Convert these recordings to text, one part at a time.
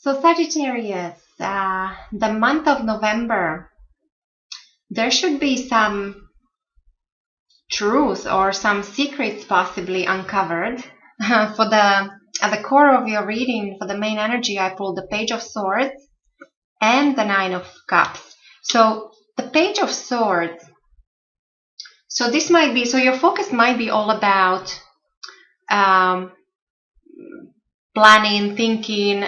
So Sagittarius, the month of November, there should be some truth or some secrets possibly uncovered. For at the core of your reading, for the main energy, I pulled the Page of Swords and the Nine of Cups. So the Page of Swords, so this might be, so your focus might be all about planning, thinking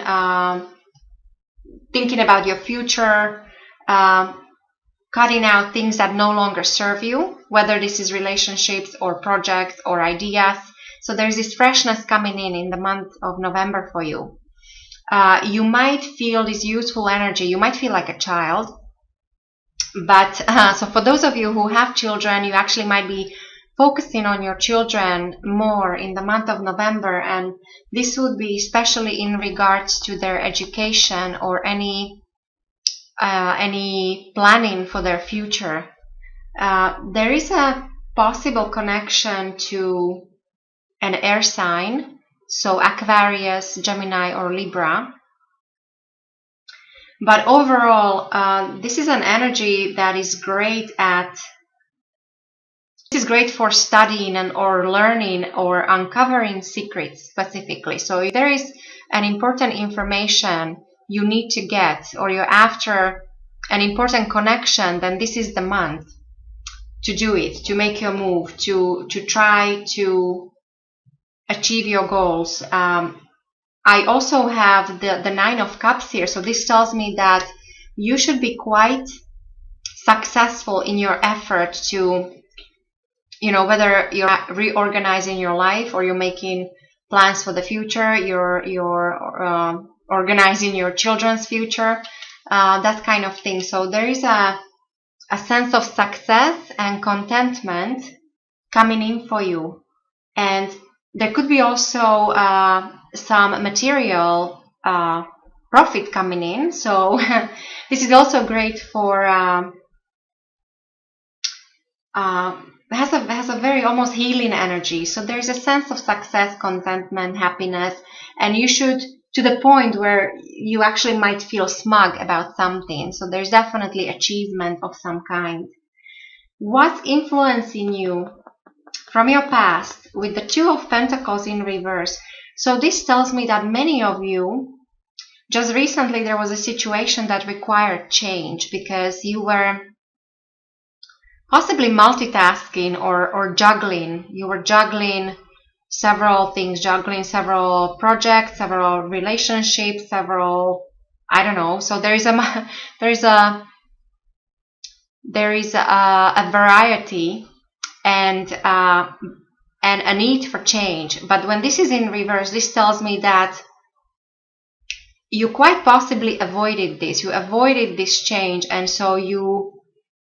about your future, cutting out things that no longer serve you, whether this is relationships or projects or ideas. So there's this freshness coming in the month of November for you. You might feel this youthful energy. You might feel like a child. But so for those of you who have children, you actually might be focusing on your children more in the month of November, and this would be especially in regards to their education or any planning for their future. There is a possible connection to an air sign, so Aquarius, Gemini, or Libra. But overall, this is an energy that is great for studying or learning or uncovering secrets specifically. So if there is an important information you need to get, or you're after an important connection, then this is the month to do it, to make your move, to try to achieve your goals. I also have the Nine of Cups here, so this tells me that you should be quite successful in your effort to, whether you're reorganizing your life or you're making plans for the future, you're organizing your children's future, that kind of thing. So there is a sense of success and contentment coming in for you. And there could be also some material profit coming in. So this is also great for has a very almost healing energy. So there's a sense of success, contentment, happiness, and you should, to the point where you actually might feel smug about something. So there's definitely achievement of some kind. What's influencing you from your past with the Two of Pentacles in reverse? So this tells me that many of you, just recently there was a situation that required change because you were possibly multitasking or juggling. You were juggling several things, juggling several projects, several relationships, several, I don't know. So there is a variety and a need for change. But when this is in reverse, this tells me that you quite possibly avoided this. You avoided this change, and so you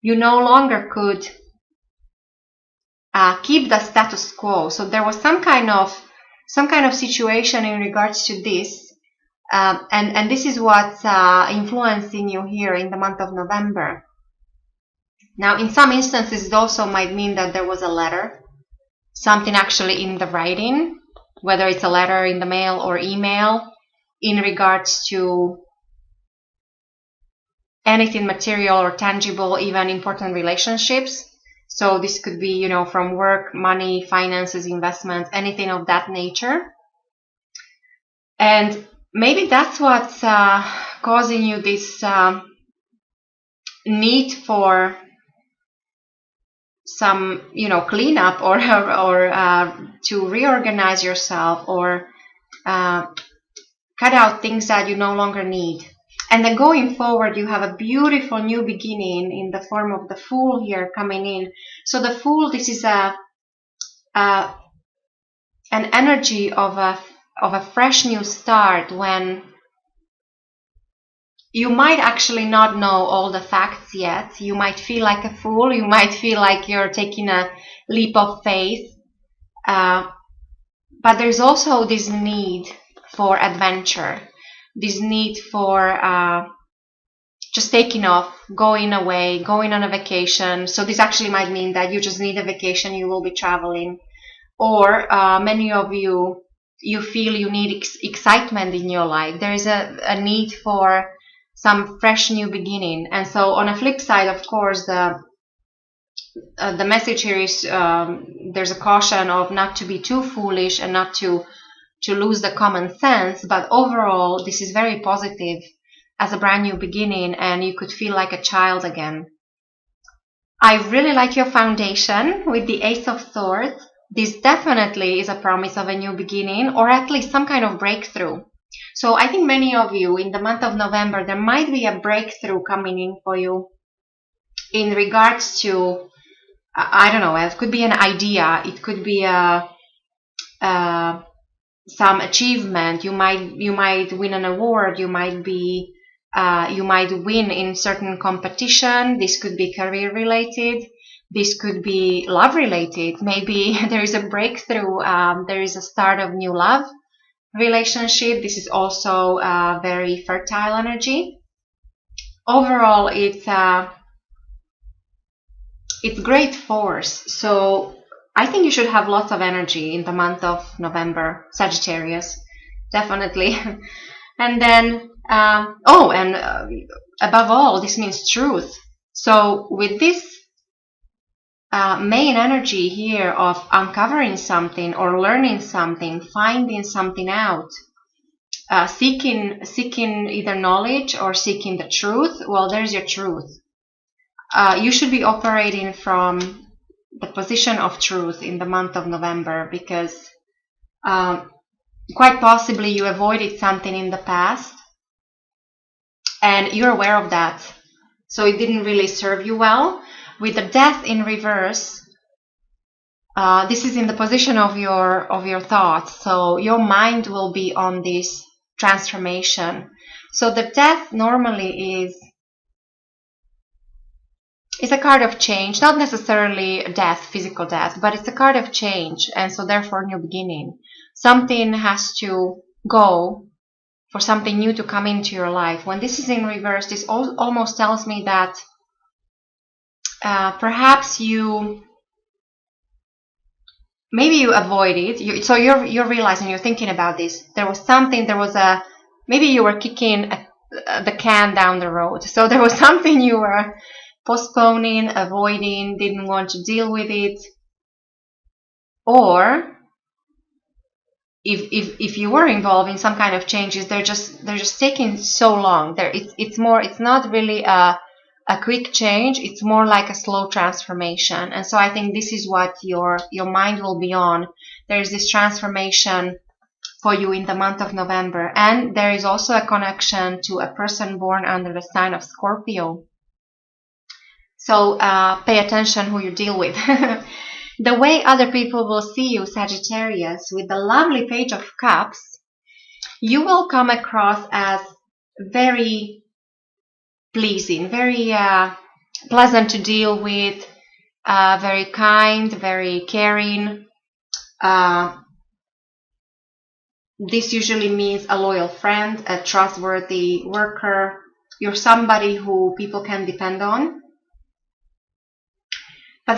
no longer could keep the status quo. So there was some kind of situation in regards to this, and this is what's influencing you here in the month of November. Now, in some instances, it also might mean that there was a letter, something actually in the writing, whether it's a letter in the mail or email, in regards to anything material or tangible, even important relationships. So this could be, from work, money, finances, investments, anything of that nature. And maybe that's what's causing you this need for some, cleanup or to reorganize yourself or cut out things that you no longer need. And then going forward, you have a beautiful new beginning in the form of the Fool here coming in. So the Fool, this is an energy of a fresh new start, when you might actually not know all the facts yet. You might feel like a fool. You might feel like you're taking a leap of faith. But there's also this need for adventure, this need for just taking off, going away, going on a vacation. So this actually might mean that you just need a vacation, you will be traveling. Or many of you you feel you need excitement in your life. There is a need for some fresh new beginning. And so on a flip side, of course, the message here is there's a caution of not to be too foolish and not to lose the common sense. But overall, this is very positive as a brand new beginning, and you could feel like a child again. I really like your foundation with the Ace of Swords. This definitely is a promise of a new beginning, or at least some kind of breakthrough. So I think many of you in the month of November, there might be a breakthrough coming in for you in regards to, I don't know, it could be an idea, it could be some achievement. You might win an award, you might win in certain competition. This could be career related, this could be love related. Maybe there is a breakthrough, there is a start of new love relationship. This is also very fertile energy. Overall, it's great force. So I think you should have lots of energy in the month of November, Sagittarius, definitely. And then above all, this means truth. So with this main energy here of uncovering something or learning something, finding something out, seeking either knowledge or seeking the truth, well, there's your truth. You should be operating from the position of truth in the month of November, because quite possibly you avoided something in the past and you're aware of that, so it didn't really serve you well. With the Death in reverse, this is in the position of your thoughts, so your mind will be on this transformation. So the Death normally is a card of change, not necessarily death, physical death, but it's a card of change, and so therefore new beginning. Something has to go for something new to come into your life. When this is in reverse, this almost tells me that perhaps maybe you avoided. So you're realizing, you're thinking about this. Maybe you were kicking the can down the road. So there was something you were postponing, avoiding, didn't want to deal with it. Or if you were involved in some kind of changes, they're just taking so long. It's not really a quick change, it's more like a slow transformation. And so I think this is what your mind will be on. There is this transformation for you in the month of November. And there is also a connection to a person born under the sign of Scorpio. So pay attention who you deal with. The way other people will see you, Sagittarius, with the lovely Page of Cups, you will come across as very pleasing, very pleasant to deal with, very kind, very caring. This usually means a loyal friend, a trustworthy worker. You're somebody who people can depend on. But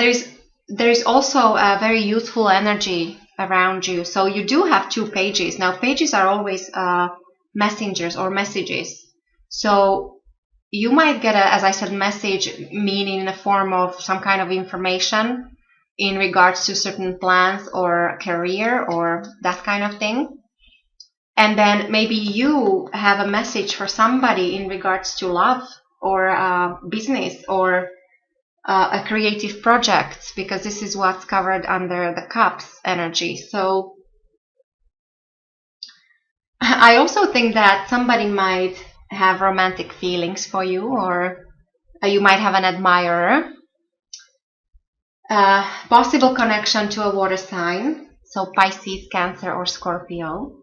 there is also a very youthful energy around you. So you do have two pages. Now, pages are always messengers or messages. So you might get as I said, message, meaning in the form of some kind of information in regards to certain plans or career or that kind of thing. And then maybe you have a message for somebody in regards to love or business or a creative project, because this is what's covered under the Cups energy. So I also think that somebody might have romantic feelings for you, or you might have an admirer. Possible connection to a water sign, so Pisces, Cancer, or Scorpio.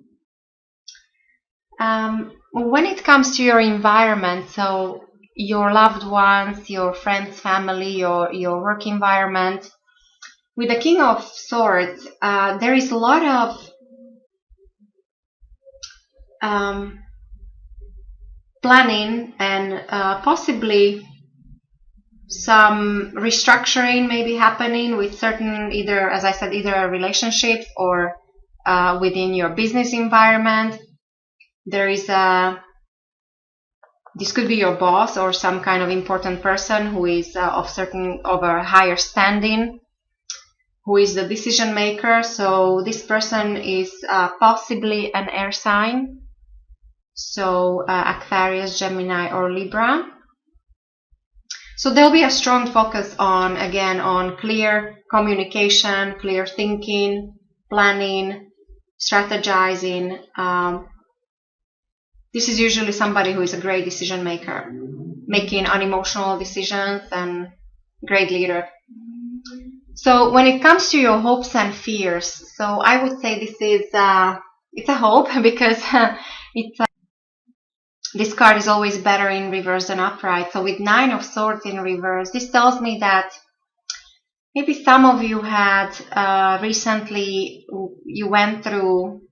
When it comes to your environment, so your loved ones, your friends, family, your work environment, with the King of Swords, there is a lot of planning and possibly some restructuring maybe happening with certain, either, as I said, either relationships or within your business environment. There is this could be your boss or some kind of important person who is of a higher standing, who is the decision maker. So this person is possibly an air sign, so Aquarius, Gemini, or Libra. So there'll be a strong focus on, again, on clear communication, clear thinking, planning, strategizing. This is usually somebody who is a great decision maker, making unemotional decisions, and great leader. So when it comes to your hopes and fears, so I would say this is it's a hope, because this card is always better in reverse than upright. So with 9 of Swords in reverse, this tells me that maybe some of you had recently, you went through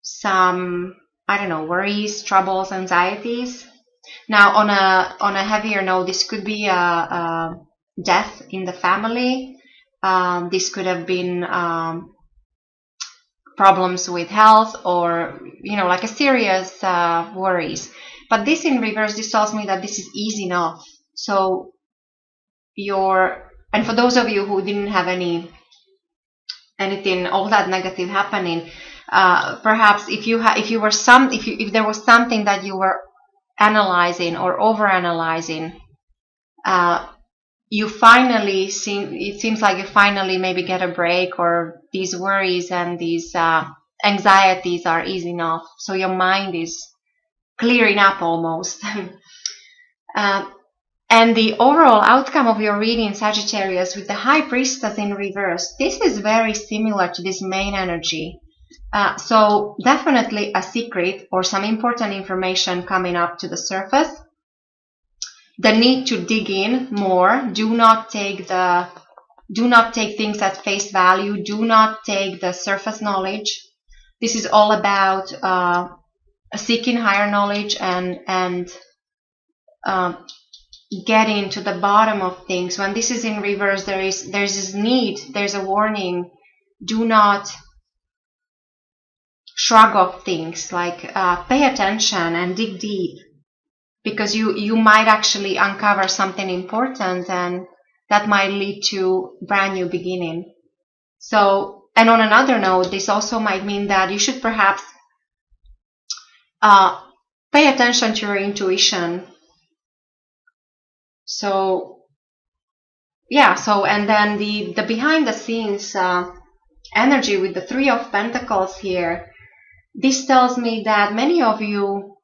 some, I don't know, worries, troubles, anxieties. Now on a heavier note, this could be a death in the family. This could have been problems with health, or, you know, like a serious worries. But this in reverse, this tells me that this is easy enough. So and for those of you who didn't have anything all that negative happening, perhaps if there was something that you were analyzing or overanalyzing, it seems like you finally maybe get a break, or these worries and these anxieties are easy enough. So your mind is clearing up almost. And the overall outcome of your reading, Sagittarius, with the High Priestess in reverse, this is very similar to this main energy. So definitely a secret or some important information coming up to the surface. The need to dig in more. Do not take things at face value. Do not take the surface knowledge. This is all about seeking higher knowledge and getting to the bottom of things. When this is in reverse, there's this need, there's a warning. Do not shrug off things, like pay attention and dig deep, because you might actually uncover something important, and that might lead to brand new beginning. So, and on another note, this also might mean that you should perhaps pay attention to your intuition. So, yeah, and then the behind the scenes energy with the 3 of Pentacles here, this tells me that many of you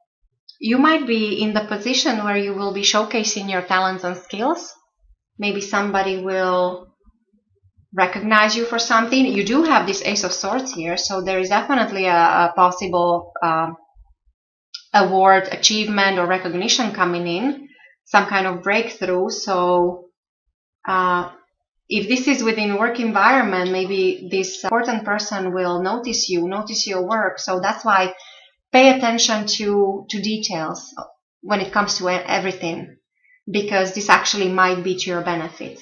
might be in the position where you will be showcasing your talents and skills. Maybe somebody will recognize you for something. You do have this Ace of Swords here, so there is definitely a possible award, achievement, or recognition coming in, some kind of breakthrough. So if this is within work environment, maybe this important person will notice your work. So that's why pay attention to details when it comes to everything, because this actually might be to your benefit.